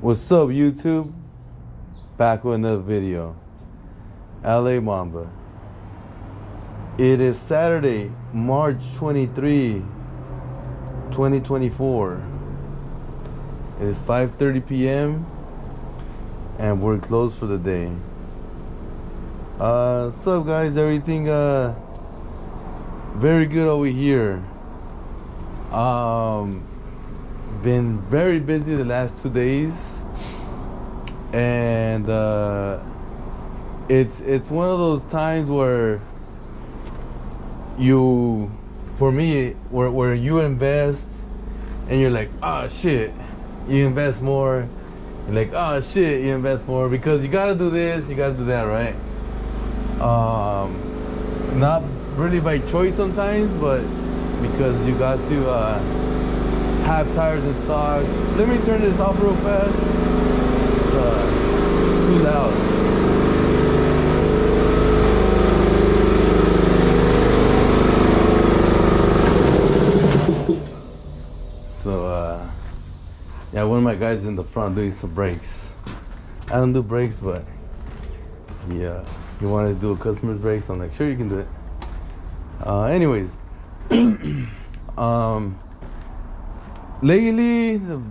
What's up, YouTube? Back with another video. LA Mamba. It is Saturday, March 23, 2024. It is 5:30 p.m. and we're closed for the day. What's up, guys? Everything very good over here. Been very busy the last 2 days, and it's one of those times where for me, where you invest and you're like, oh shit, you invest more. You're like, oh shit, you invest more because you gotta do this, you gotta do that, right? Not really by choice sometimes, but because you got to have tires in stock. Let me turn this off real fast. It's too loud. So yeah, one of my guys in the front doing some brakes. I don't do brakes, but yeah, he wanted to do a customer's brakes. I'm like, sure, you can do it. Anyways, lately, the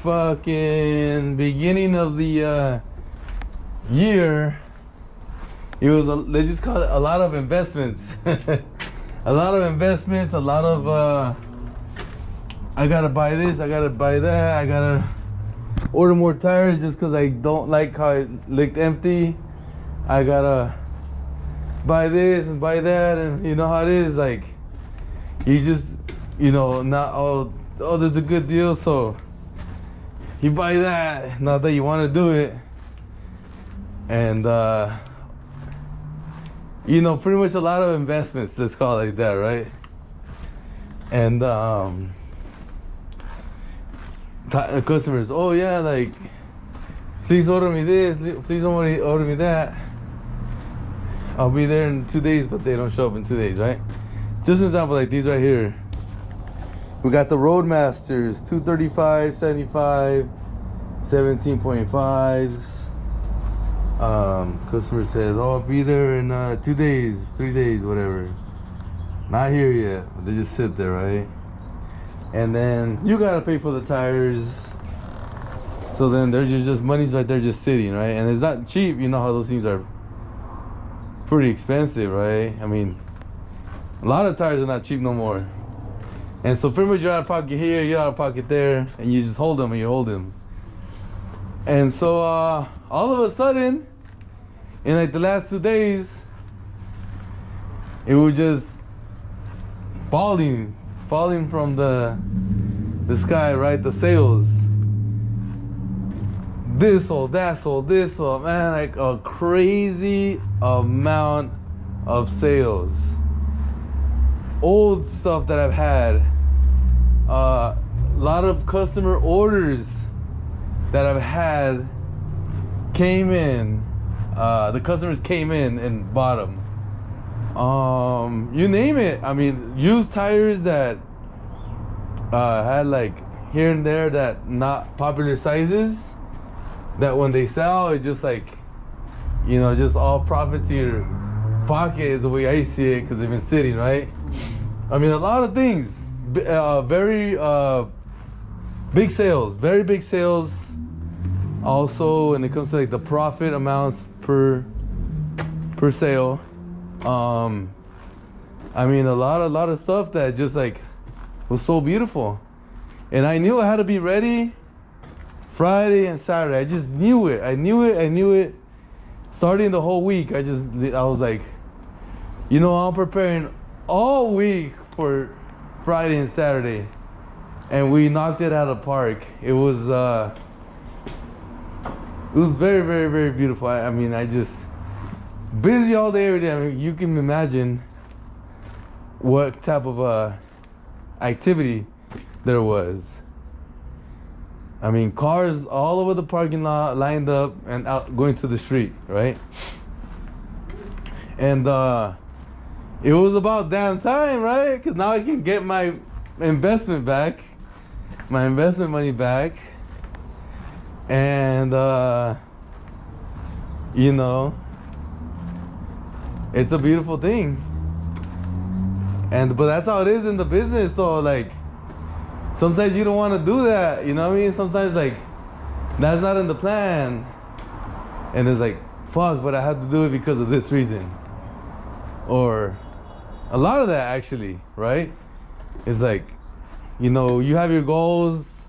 fucking beginning of the year, it was they just call it a lot of investments. A lot of investments, a lot of I gotta buy this, I gotta buy that, I gotta order more tires just because I don't like how it looked empty. I gotta buy this and buy that, and you know how it is, like you just, not all, oh, there's a good deal, so you buy that, not that you want to do it. And pretty much a lot of investments, let's call it like that, right? And customers, oh yeah, like, please order me this, please order me that. I'll be there in 2 days, but they don't show up in 2 days, right? Just an example, like these right here. We got the Roadmasters, 235, 75, 17.5s. Customer says, oh, I'll be there in 2 days, 3 days, whatever. Not here yet, but they just sit there, right? And then you gotta pay for the tires. So then there's just money's right there just sitting, right? And it's not cheap. You know how those things are pretty expensive, right? I mean, a lot of tires are not cheap no more. And so pretty much you're out of pocket here, you're out of pocket there, and you just hold them and you hold them. And so all of a sudden, in like the last 2 days, it was just falling from the sky, right? The sales. This sold, that sold, this sold, man, like a crazy amount of sales. Old stuff that I've had, a lot of customer orders that I've had came in. The customers came in and bought them. You name it. I mean, used tires that had like here and there that not popular sizes, that when they sell, it's just like, just all profit to your pocket is the way I see it, because they've been sitting, right? I mean, a lot of things, very big sales, very big sales. Also, when it comes to like the profit amounts per sale, I mean, a lot of stuff that just like was so beautiful, and I knew I had to be ready Friday and Saturday. I just knew it. I knew it. Starting the whole week, I was like, I'm preparing all week for Friday and Saturday, and we knocked it out of the park. It was very, very, very beautiful. I mean, I just busy all day, every day. I mean, you can imagine what type of activity there was. I mean, cars all over the parking lot, lined up and out going to the street, right? And it was about damn time, right? Because now I can get my investment back, my investment money back. And you know, it's a beautiful thing. But that's how it is in the business. So like, sometimes you don't want to do that, you know what I mean? Sometimes like, that's not in the plan. And it's like, fuck, but I have to do it because of this reason. Or a lot of that actually, right? It's like, you know, you have your goals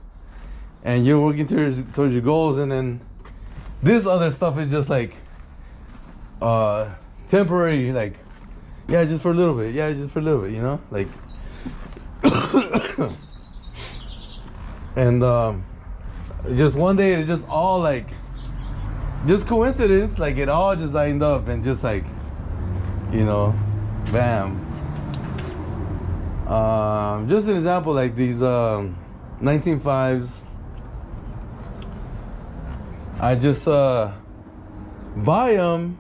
and you're working towards your goals, and then this other stuff is just like temporary, like, yeah, just for a little bit, you know, like and just one day it just all like just coincidence, like it all just lined up and just like, you know, bam. Just an example, like these 19.5s, I just buy them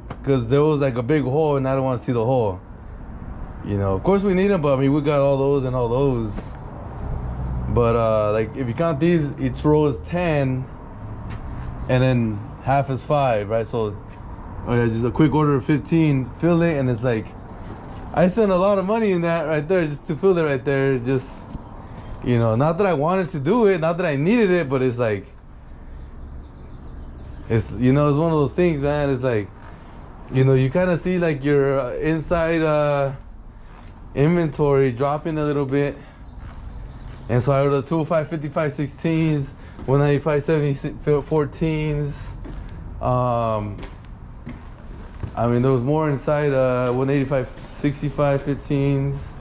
because there was like a big hole and I don't want to see the hole. You know, of course we need them, but I mean, we got all those and all those. But like if you count these, each row is 10 and then half is 5, right? So just a quick order of 15, fill it, and it's like, I spent a lot of money in that right there just to fill it right there. Just, you know, not that I wanted to do it, not that I needed it, but it's like, it's, you know, it's one of those things, man. It's like, you know, you kind of see like your inside inventory dropping a little bit. And so I ordered 205 55 16s, 195 70 14s. I mean, there was more inside 185 65 15s.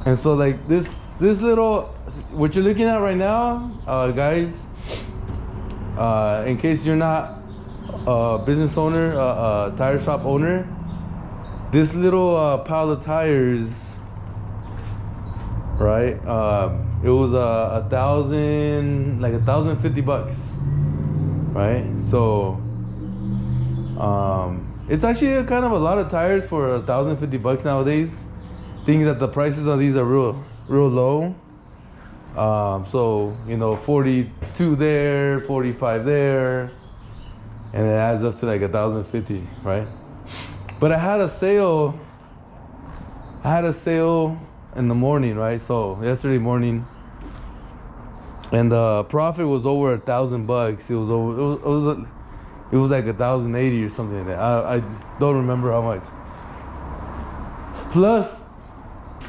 And so like this little, what you're looking at right now, guys, in case you're not a business owner, a tire shop owner, this little pile of tires, right? It was $1,050, right? So it's actually kind of a lot of tires for $1,050 nowadays. Thinking that the prices of these are real low. So, you know, 42 there, 45 there, and it adds up to like 1,050, right? But I had a sale in the morning, right? So yesterday morning, and the profit was over $1,000. It was like 1,080 or something like that. I don't remember how much.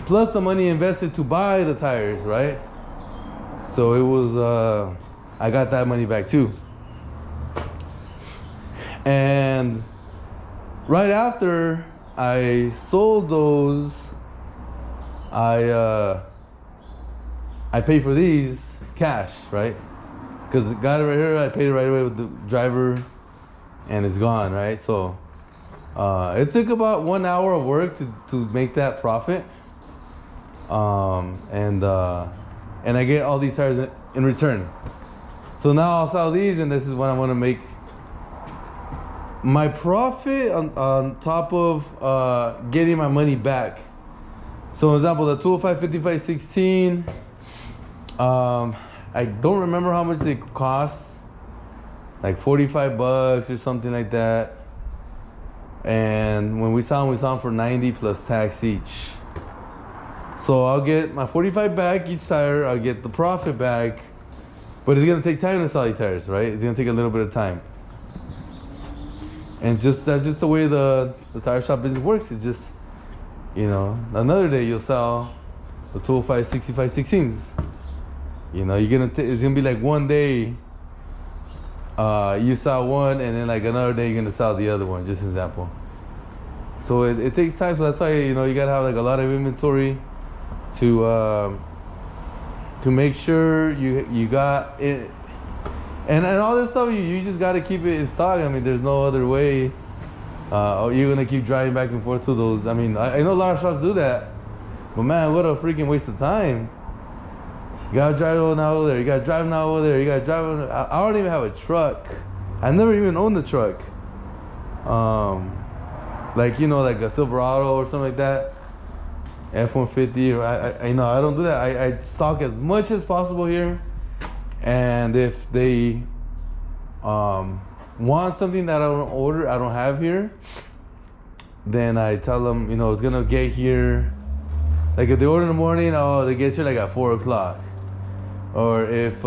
Plus the money invested to buy the tires, right? So it was, I got that money back too. And right after I sold those, I paid for these cash, right? Because got it right here, I paid it right away with the driver, and it's gone, right? So it took about 1 hour of work to make that profit. And I get all these tires in return. So now I'll sell these, and this is what I want to make my profit on top of getting my money back. So for example, the 205 55 16, I don't remember how much they cost, like $45 or something like that. And when we sell them for 90 plus tax each. So I'll get my 45 back each tire, I'll get the profit back, but it's gonna take time to sell these tires, right? It's gonna take a little bit of time. And that's just the way the tire shop business works. It's just, you know, another day you'll sell the 205 65 16s. You know, it's gonna be like one day you sell one, and then like another day you're gonna sell the other one, just an example. So it takes time, so that's why, you know, you gotta have like a lot of inventory to make sure you got it, and all this stuff, you just gotta keep it in stock. I mean, there's no other way. Or you're gonna keep driving back and forth to those. I mean, I know a lot of shops do that, but man, what a freaking waste of time. You gotta drive now over there, you gotta drive now over there, you gotta drive. I don't even have a truck. I never even owned a truck. Like, you know, like a Silverado or something like that. F-150. I you know, I don't do that. I stock as much as possible here, and if they want something that I don't have here, then I tell them, you know, it's gonna get here. Like if they order in the morning, oh, they get here like at 4 o'clock. Or if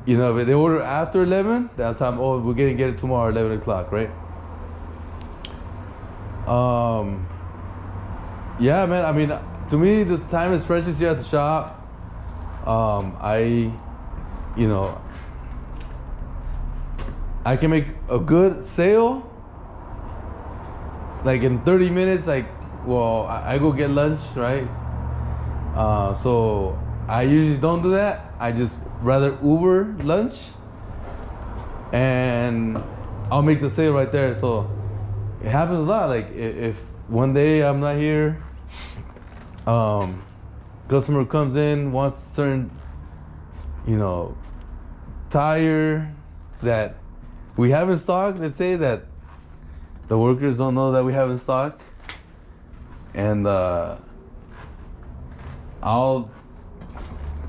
you know, if they order after 11, that's time. Oh, we're gonna get it tomorrow, 11 o'clock, right? Yeah, man. I mean, to me, the time is precious here at the shop. You know, I can make a good sale like in 30 minutes. Like, well, I go get lunch, right? So I usually don't do that. I just rather Uber lunch, and I'll make the sale right there. So it happens a lot. Like if one day I'm not here, customer comes in, wants a certain, you know, tire that we have in stock. Let's say that the workers don't know that we have in stock, and I'll,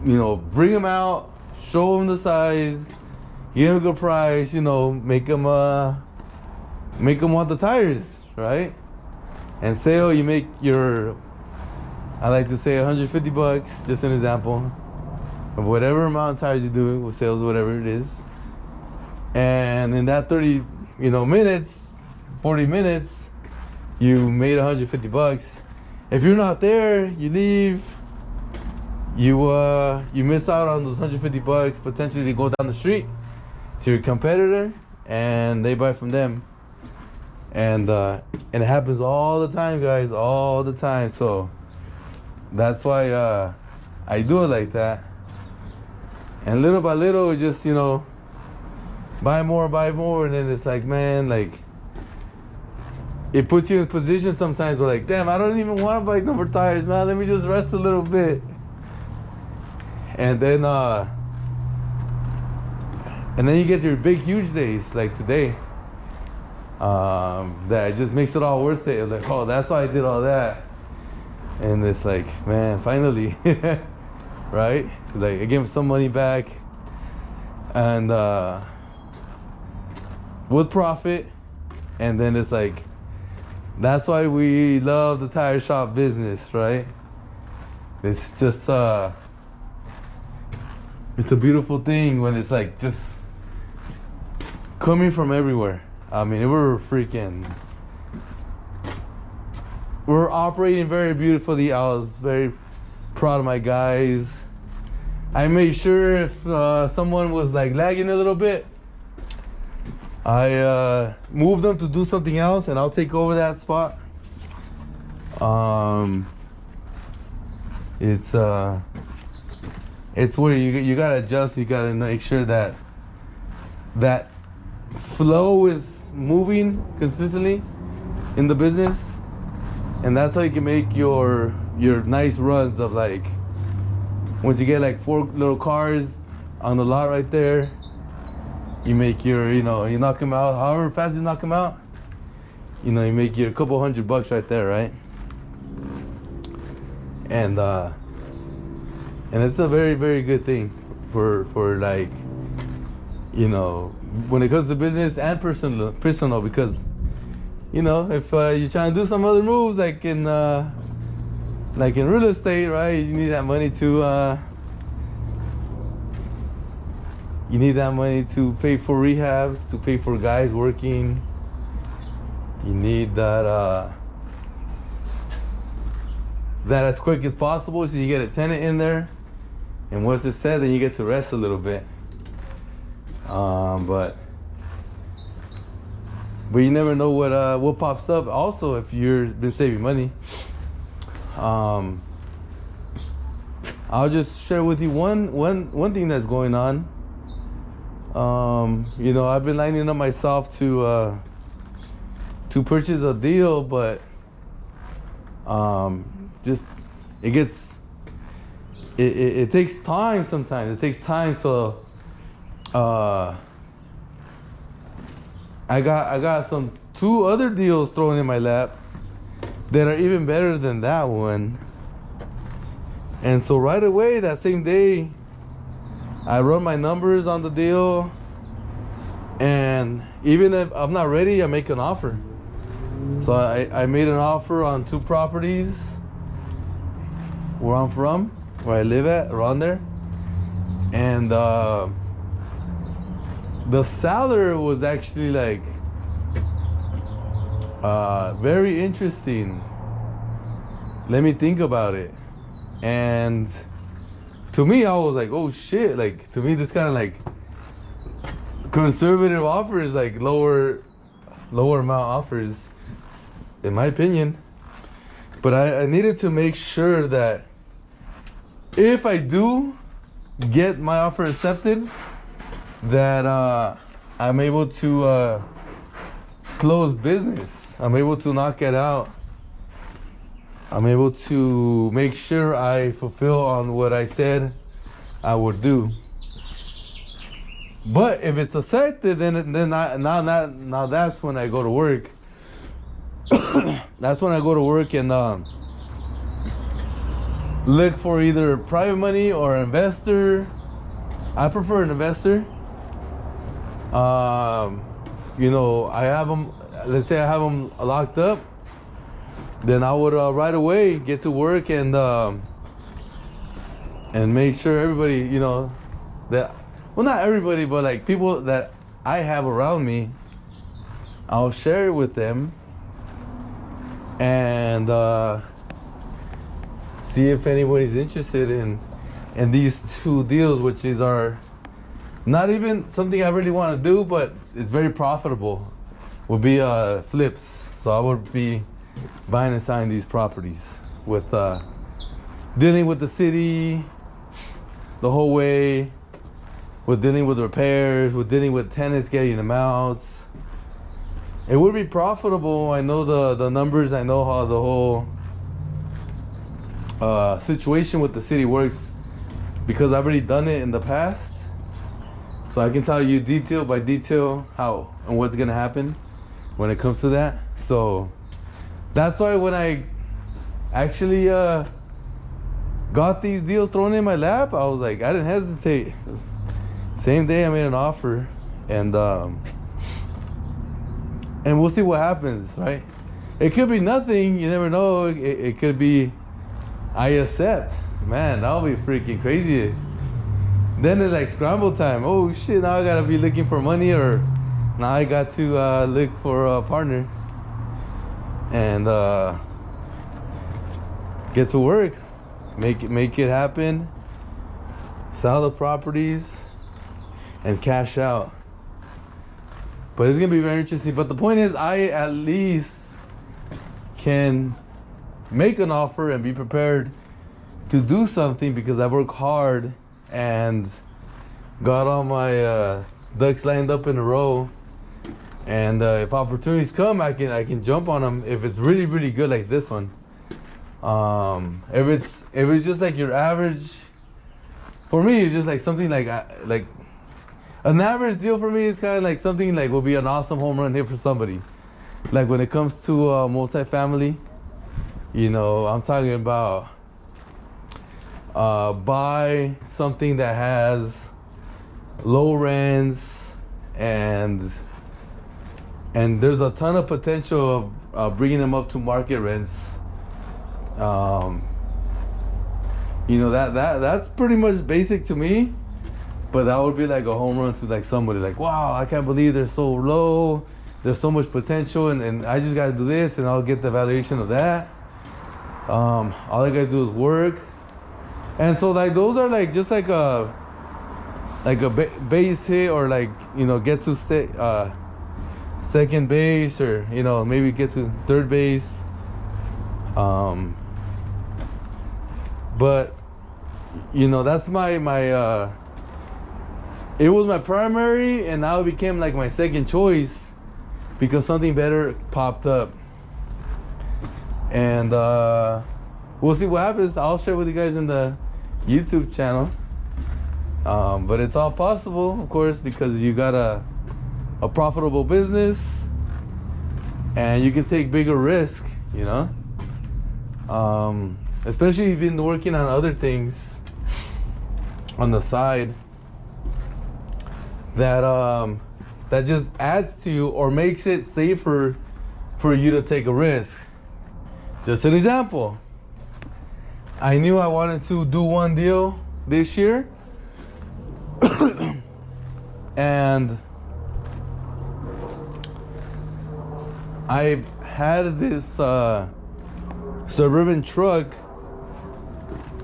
you know, bring them out, show them the size, give them a good price, you know, make them want the tires, right? And sale, you make your, I like to say $150, just an example of whatever amount of tires you do with sales, whatever it is. And in that 30, you know, minutes, 40 minutes, you made $150. If you're not there, you leave. You miss out on those $150. Potentially they go down the street to your competitor and they buy from them. And it happens all the time, guys, all the time. So that's why I do it like that. And little by little, just, you know, buy more, and then it's like, man, like, it puts you in position sometimes where like, damn, I don't even want to buy number tires, man. Let me just rest a little bit. And then you get your big, huge days like today. That just makes it all worth it. Like, oh, that's why I did all that. And it's like, man, finally, right? Like, I gave some money back, and with profit. And then it's like, that's why we love the tire shop business, right? It's just it's a beautiful thing when it's like just coming from everywhere. I mean, we're operating very beautifully. I was very proud of my guys. I made sure if someone was like lagging a little bit, I moved them to do something else, and I'll take over that spot. It's where you gotta adjust. You gotta make sure that flow is moving consistently in the business, and that's how you can make your nice runs of, like, once you get like 4 little cars on the lot right there, you make your, you know, you knock them out. However fast you knock them out, you know, you make your couple $100 right there, right? And it's a very, very good thing for like, you know, when it comes to business and personal, because, you know, if you're trying to do some other moves like in real estate, right? You need that money to pay for rehabs, to pay for guys working. You need that as quick as possible, so you get a tenant in there, and once it's set, then you get to rest a little bit. But you never know what pops up. Also, if you've been saving money, I'll just share with you one thing that's going on. You know, I've been lining up myself to purchase a deal, but just it takes time sometimes. It takes time. So I got 2 other deals thrown in my lap, that are even better than that one. And so right away, that same day, I run my numbers on the deal, and even if I'm not ready, I make an offer. So I made an offer on 2 properties where I'm from, where I live at, around there. And the seller was actually like very interesting. Let me think about it. And to me, I was like, oh shit, like to me this kind of like conservative offers, like lower amount offers, in my opinion. But I needed to make sure that if I do get my offer accepted, that I'm able to close business. I'm able to knock it out. I'm able to make sure I fulfill on what I said I would do. But if it's accepted, then now that's when I go to work. That's when I go to work and look for either private money or investor. I prefer an investor. You know, I have them. Let's say I have them locked up. Then I would right away get to work and make sure everybody, you know, that, well, not everybody, but like people that I have around me, I'll share it with them and see if anybody's interested in these 2 deals, which are not even something I really want to do, but it's very profitable. Would be flips. So I would be buying and selling these properties with dealing with the city the whole way, with dealing with repairs, with dealing with tenants getting them out. It would be profitable. I know the numbers. I know how the whole situation with the city works because I've already done it in the past. So I can tell you detail by detail how and what's gonna happen when it comes to that. So that's why when I actually got these deals thrown in my lap, I was like, I didn't hesitate. Same day I made an offer, and we'll see what happens, right? It could be nothing, you never know. It could be I accept. Man, that'll be freaking crazy. Then it's like scramble time. Oh shit, now I gotta be looking for money, or now I got to look for a partner and get to work, make it happen, sell the properties and cash out. But it's gonna be very interesting. But the point is, I at least can make an offer and be prepared to do something because I work hard and got all my ducks lined up in a row. And if opportunities come, I can jump on them if it's really, really good like this one. If it's just like your average, for me it's just like something like an average deal for me is kind of like something like will be an awesome home run hit for somebody. Like when it comes to multifamily, you know, I'm talking about buy something that has low rents and there's a ton of potential of bringing them up to market rents. You know, that's pretty much basic to me, but that would be like a home run to like somebody like, wow, I can't believe they're so low, there's so much potential, and I just got to do this and I'll get the valuation of that. All I gotta do is work. And so like those are like just like a base hit, or like, you know, get to second base, or, you know, maybe get to third base. But you know, that's my it was my primary, and now it became like my second choice because something better popped up. And we'll see what happens. I'll share with you guys in the YouTube channel. But it's all possible, of course, because you got a profitable business and you can take bigger risk, you know. Especially if you've been working on other things on the side that just adds to you or makes it safer for you to take a risk. Just an example. I knew I wanted to do one deal this year. And I had this Suburban truck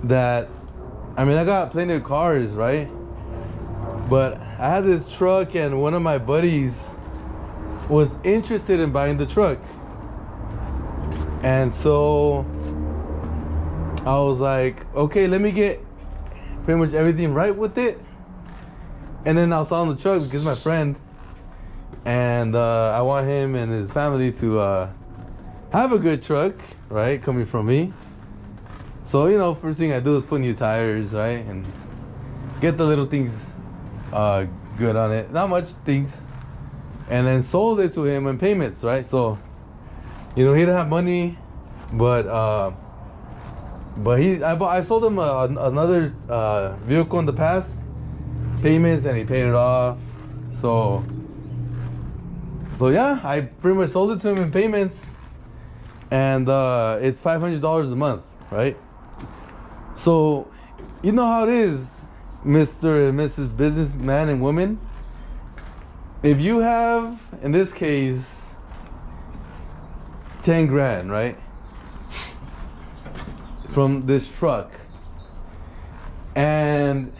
that, I mean, I got plenty of cars, right? But I had this truck, and one of my buddies was interested in buying the truck. And so I was like, okay, let me get pretty much everything right with it, and then I'll sell him the truck because my friend, and I want him and his family to have a good truck, right, coming from me. So, you know, first thing I do is put new tires, right, and get the little things good on it, not much things, and then sold it to him in payments, right? So, you know, he didn't have money, but I sold him another vehicle in the past, payments, and he paid it off. So yeah, I pretty much sold it to him in payments, and it's $500 a month, right? So you know how it is, Mr. and Mrs. Businessman and woman. If you have, in this case, 10 grand, right, from this truck, and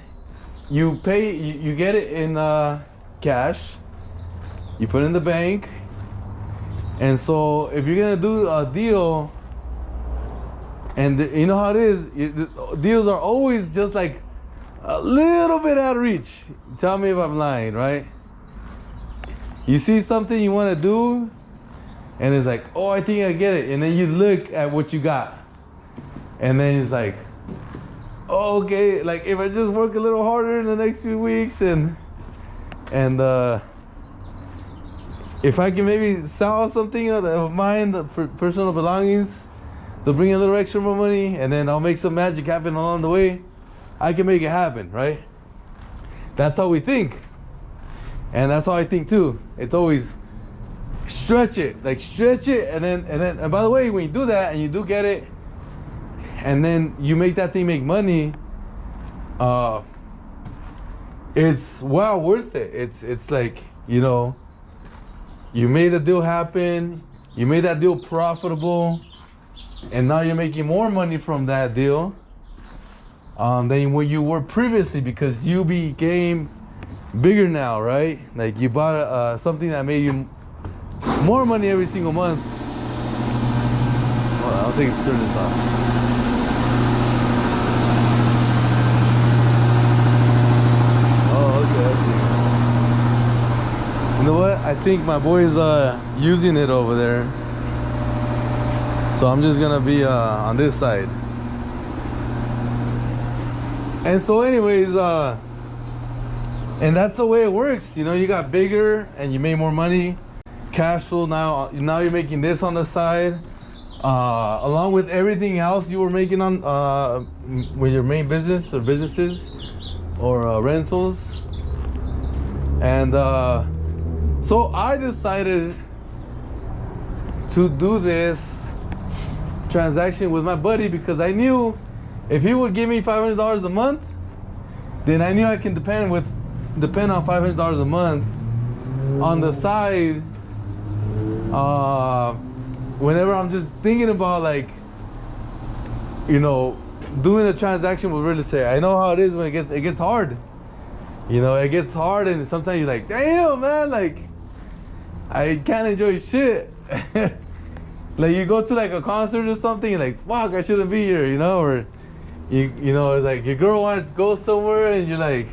you pay, you get it in cash, you put it in the bank, and so if you're gonna do a deal, and you know how it is, deals are always just like a little bit out of reach. Tell me if I'm lying, right? You see something you want to do, and it's like, oh, I think I get it, and then you look at what you got, and then it's like, oh, okay, like if I just work a little harder in the next few weeks, and if I can maybe sell something of mine, personal belongings, to bring a little extra more money, and then I'll make some magic happen along the way, I can make it happen, right? That's how we think. And that's how I think too. It's always stretch it, and then by the way, when you do that and you do get it, and then you make that thing make money, it's well worth it. It's like, you know, you made the deal happen, you made that deal profitable, and now you're making more money from that deal than what you were previously, because you became bigger now, right? Like you bought something that made you more money every single month. Well, I'll take turn this off. Oh, okay. You know what? I think my boy's using it over there, so I'm just gonna be on this side. And so anyways, and that's the way it works. You know, you got bigger and you made more money. Cash flow, now you're making this on the side, along with everything else you were making on with your main business or businesses or rentals. And so I decided to do this transaction with my buddy, because I knew if he would give me $500 a month, then I knew I can depend on $500 a month on the side. Whenever I'm just thinking about, like, you know, doing a transaction with real estate, I know how it is when it gets hard. You know, it gets hard, and sometimes you're like, damn, man, like I can't enjoy shit. Like you go to like a concert or something, you're like, fuck, I shouldn't be here, you know, or you know, it's like your girl wants to go somewhere, and you're like,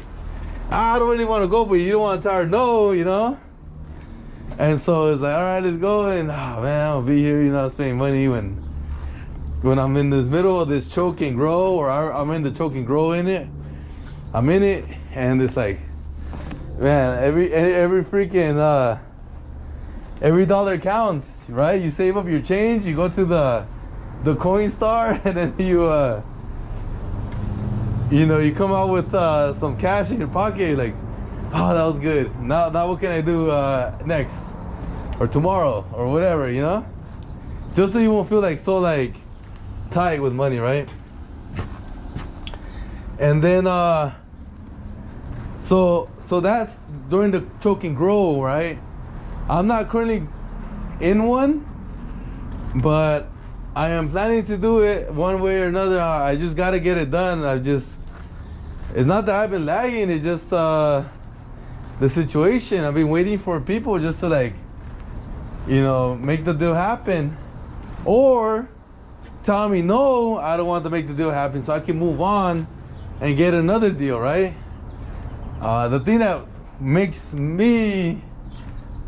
I don't really want to go, but you don't want to tell her no, you know. And so it's like, all right, let's go. And oh man, I'll be here, you know, spending money when I'm in this middle of this choke and grow, or I'm in the choke and grow in it. I'm in it, and it's like, man, every freaking every dollar counts, right? You save up your change, you go to the the coin star, and then you come out with some cash in your pocket, like, oh, that was good. Now what can I do next, or tomorrow, or whatever, just so you won't feel like so like tight with money, right? And then so that's during the choke and grow, right? I'm not currently in one, but I am planning to do it one way or another. I just got to get it done. It's not that I've been lagging, it's just the situation. I've been waiting for people just to like, make the deal happen, or tell me no, I don't want to make the deal happen, so I can move on and get another deal, right? The thing that makes me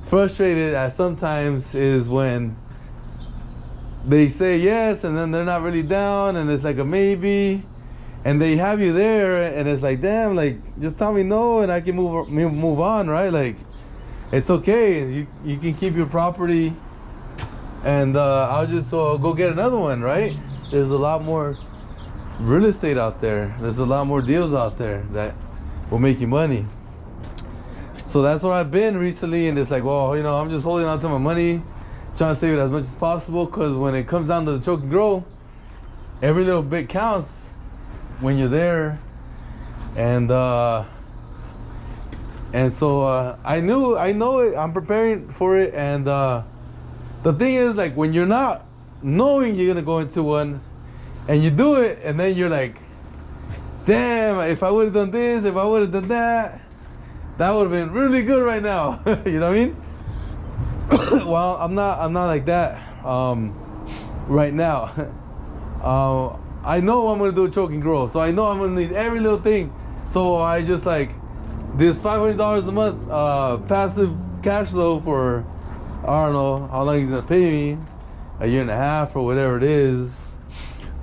frustrated at sometimes is when they say yes and then they're not really down, and it's like a maybe, and they have you there, and it's like, damn, like, just tell me no and I can move on, right? Like, it's okay, you can keep your property, and I'll just go get another one, right? There's a lot more real estate out there. There's a lot more deals out there that will make you money. So that's where I've been recently, and it's like, well, I'm just holding on to my money, trying to save it as much as possible, because when it comes down to the choke and grow, every little bit counts when you're there. And so I know it, I'm preparing for it, and the thing is, like, when you're not knowing you're gonna go into one and you do it, and then you're like, damn, if I would have done this, if I would have done that, that would have been really good right now. You know what I mean? Well, I'm not like that right now. I know I'm gonna do a choke and grow, so I know I'm gonna need every little thing. So I just like this $500 a month passive cash flow for, I don't know how long he's gonna pay me, a year and a half or whatever it is.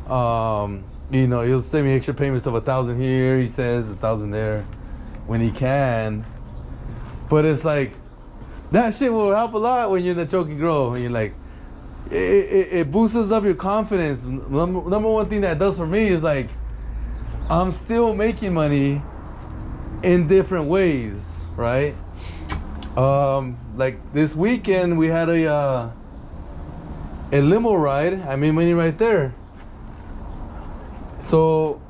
He'll send me extra payments of $1,000 here, he says $1,000 there, when he can. But it's like, that shit will help a lot when you're in the choke and grow, and you're like, it boosts up your confidence. Number one thing that does for me is like, I'm still making money in different ways, right? Like this weekend we had a limo ride. I made money right there. So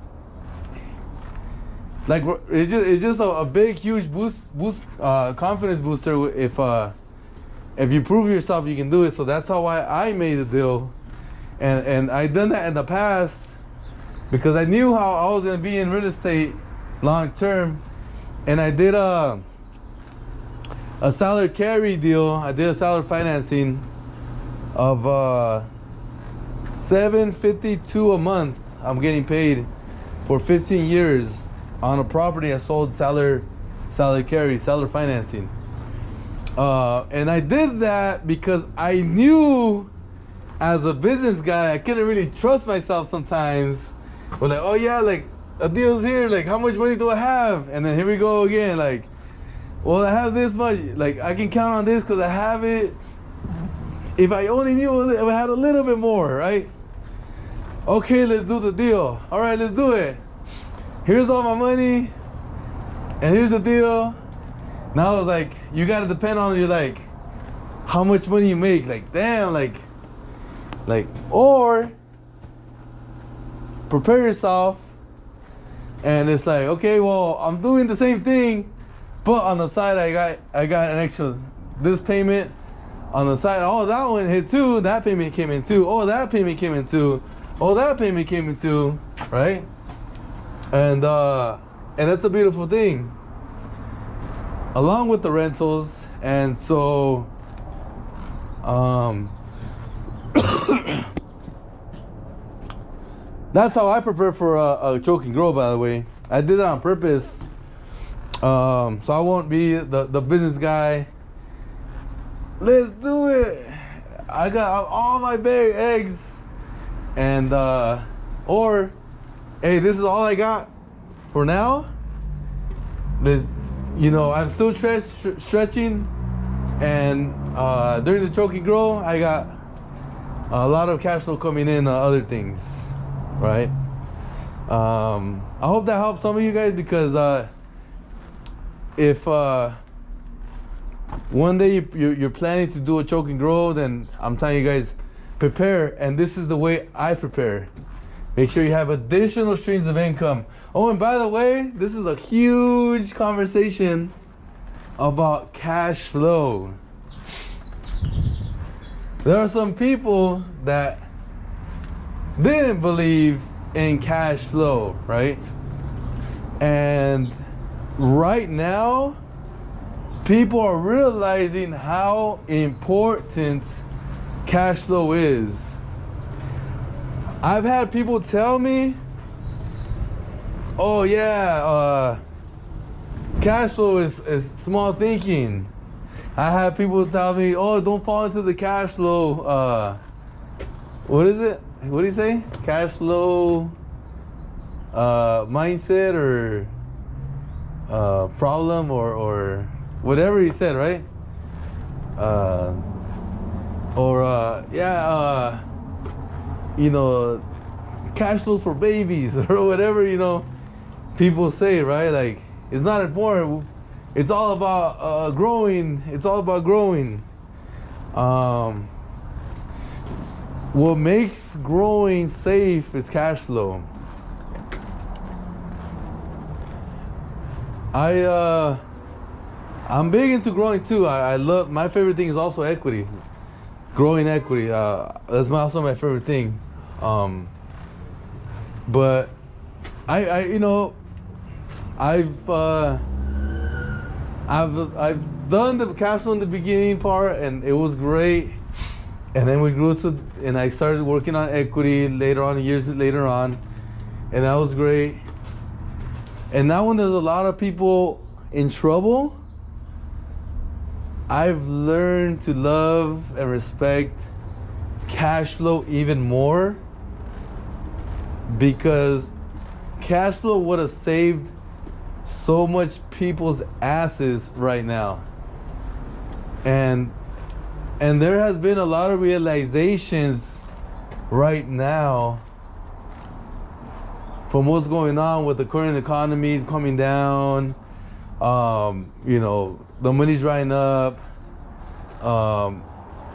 like, it's just a big, huge boost, confidence booster if you prove yourself you can do it. So that's how I made the deal, and I done that in the past because I knew how I was gonna be in real estate long term, and I did a seller carry deal. I did a seller financing of $752 a month. I'm getting paid for 15 years on a property I sold seller carry, seller financing. And I did that because I knew as a business guy, I couldn't really trust myself sometimes. But like, oh yeah, like a deal's here, like how much money do I have? And then here we go again, like, well, I have this much, like I can count on this because I have it. If I only knew if I had a little bit more, right? Okay, let's do the deal. All right, let's do it. Here's all my money, and here's the deal. Now it's like, you gotta depend on your, like, how much money you make. Like, damn, like, or prepare yourself, and it's like, okay, well, I'm doing the same thing, but on the side I got an extra this payment on the side. Oh, that one hit too. That payment came in too. Oh, that payment came in too. Oh, that payment came in too, right? And that's a beautiful thing, along with the rentals. And so that's how I prepare for a choke and grow, by the way. I did it on purpose, so I won't be the business guy. Let's do it. I got all my big eggs, and or hey, this is all I got for now. I'm still stretching, and during the choke and grow, I got a lot of cash flow coming in on other things, right? I hope that helps some of you guys, because if one day you're planning to do a choke and grow, then I'm telling you guys, prepare. And this is the way I prepare. Make sure you have additional streams of income. Oh, and by the way, this is a huge conversation about cash flow. There are some people that didn't believe in cash flow, right? And right now, people are realizing how important cash flow is. I've had people tell me, oh yeah, cash flow is small thinking. I have people tell me, oh, don't fall into the cash flow, what is it? What do you say? Cash flow mindset or problem or whatever he said, right? You know, cash flows for babies or whatever, you know, people say, right? Like, it's not important. It's all about growing. It's all about growing. What makes growing safe is cash flow. I'm big into growing too. I love, my favorite thing is also equity. Growing equity, that's also my favorite thing. But I you know, I've done the cash flow in the beginning part, and it was great. And then we grew to, and I started working on equity later on, years later on, and that was great. And now when there's a lot of people in trouble, I've learned to love and respect cash flow even more, because cash flow would have saved so much people's asses right now. And there has been a lot of realizations right now from what's going on with the current economy coming down, you know, the money's drying up,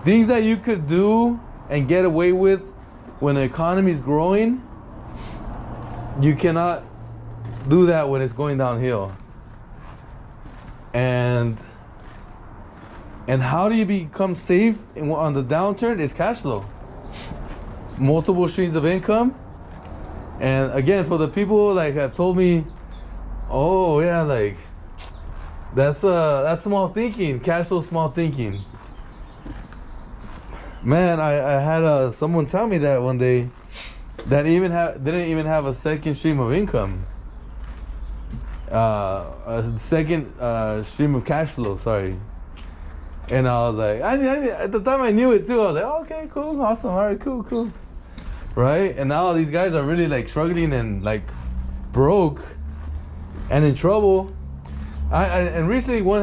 things that you could do and get away with when the economy is growing, you cannot do that when it's going downhill. And how do you become safe on the downturn? Is cash flow. Multiple streams of income. And again, for the people like have told me, oh yeah, like that's small thinking. Cash flow, small thinking. Man, I had someone tell me that one day that didn't even have a second stream of income. A second stream of cash flow, sorry. And I was like, at the time I knew it too. I was like, oh, okay, cool, awesome, all right, cool. Right? And now these guys are really like struggling and like broke and in trouble. And recently one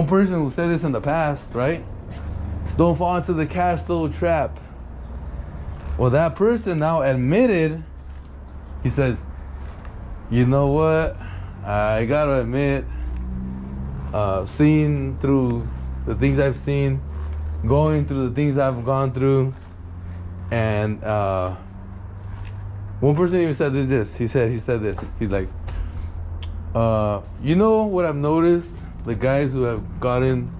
person who said this in the past, right? Don't fall into the cash flow trap. Well, that person now admitted, he said, you know what? I gotta admit, seeing through the things I've seen, going through the things I've gone through, and one person even said this. He said this. He's like, you know what I've noticed? The guys who have gotten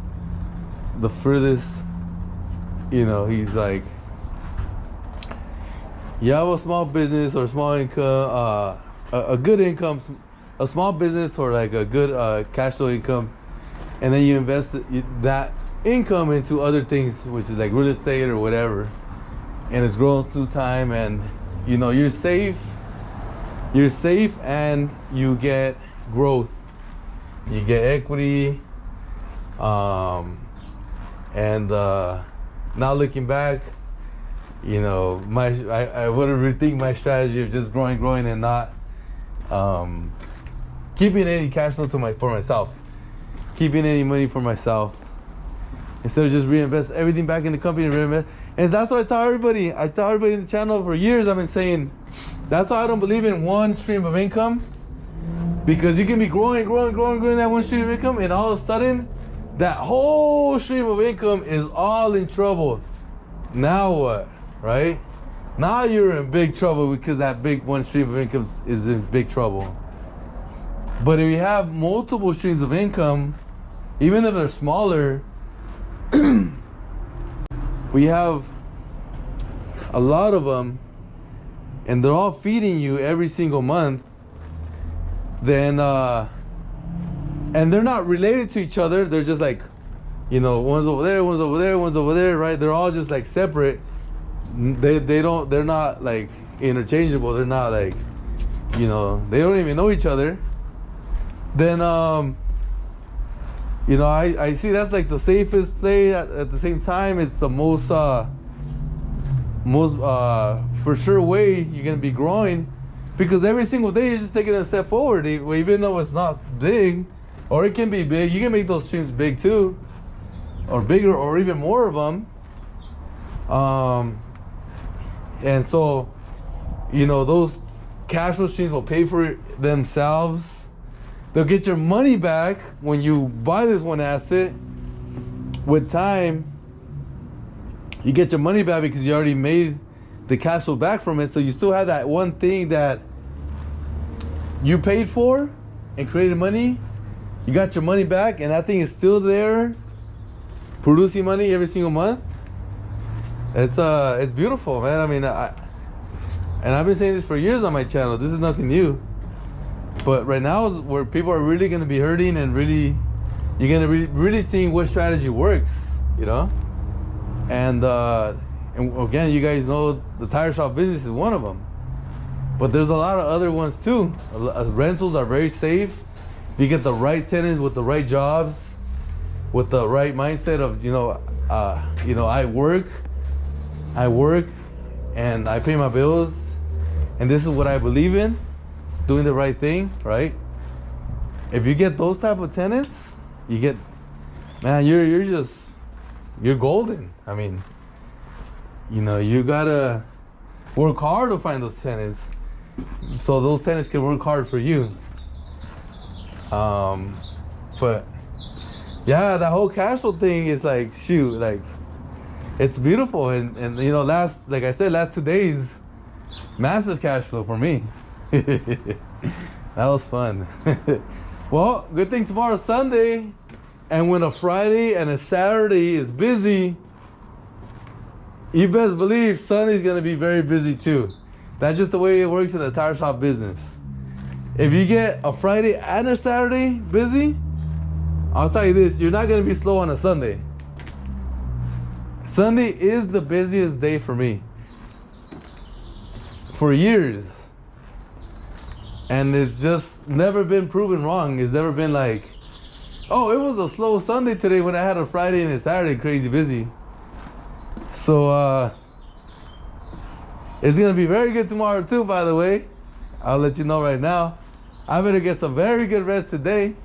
the furthest, you know, he's like, you have a small business or small income, a good income, a small business or like a good cash flow income, and then you invest that income into other things, which is like real estate or whatever, and it's grown through time, and you know you're safe and you get growth, you get equity, and now looking back, you know, I would have rethink my strategy of just growing and not keeping any cash flow for myself, keeping any money for myself. instead of just reinvest everything back in the company and reinvest. And that's what I tell everybody. I tell everybody in the channel for years. I've been saying that's why I don't believe in one stream of income, because you can be growing that one stream of income, and all of a sudden that whole stream of income is all in trouble. Now what, right? Now you're in big trouble because that big one stream of income is in big trouble. But if you have multiple streams of income, even if they're smaller, we have a lot of them, and they're all feeding you every single month, then and they're not related to each other. They're just like, you know, one's over there, one's over there, one's over there, right? They're all just like separate. They're not like interchangeable. They're not like, you know, they don't even know each other. Then you know, I see that's like the safest play. At the same time, it's the most for sure way you're gonna be growing, because every single day you're just taking a step forward, even though it's not big, or it can be big. You can make those streams big too, or bigger, or even more of them. And so, you know, those cash flow streams will pay for themselves. They'll get your money back when you buy this one asset. With time, you get your money back because you already made the cash flow back from it. So you still have that one thing that you paid for and created money. You got your money back, and that thing is still there, producing money every single month. It's beautiful, man. I mean, and I've been saying this for years on my channel. This is nothing new. But right now is where people are really going to be hurting, and really, you're going to really seeing what strategy works, you know? And again, you guys know the tire shop business is one of them. But there's a lot of other ones too. Rentals are very safe. If you get the right tenants with the right jobs, with the right mindset of, you know, I work and I pay my bills, and this is what I believe in. Doing the right thing, right? If you get those type of tenants, you get, man, you're golden. I mean, you know, you gotta work hard to find those tenants, so those tenants can work hard for you. But yeah, that whole cash flow thing is like, shoot, like, it's beautiful. And you know, like I said, last 2 days, massive cash flow for me. That was fun. Well, good thing tomorrow's Sunday, and when a Friday and a Saturday is busy, you best believe Sunday's gonna be very busy too. That's just the way it works in the tire shop business. If you get a Friday and a Saturday busy, I'll tell you this, you're not gonna be slow on a Sunday. Sunday is the busiest day for me for years. And it's just never been proven wrong. It's never been like, oh, it was a slow Sunday today when I had a Friday and a Saturday crazy busy. So it's gonna be very good tomorrow too, by the way. I'll let you know right now. I better get some very good rest today.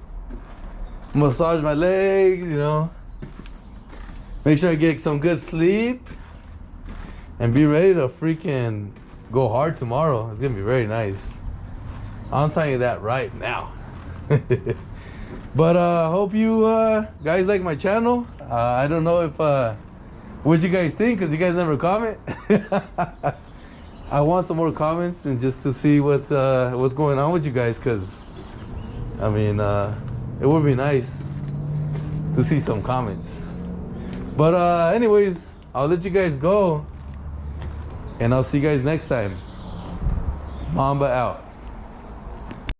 Massage my legs, you know. Make sure I get some good sleep, and be ready to freaking go hard tomorrow. It's gonna be very nice. I'm telling you that right now. But hope you guys like my channel. I don't know if what you guys think, because you guys never comment. I want some more comments, and just to see what's going on with you guys, because I mean, it would be nice to see some comments. But anyways, I'll let you guys go, and I'll see you guys next time. Mamba out.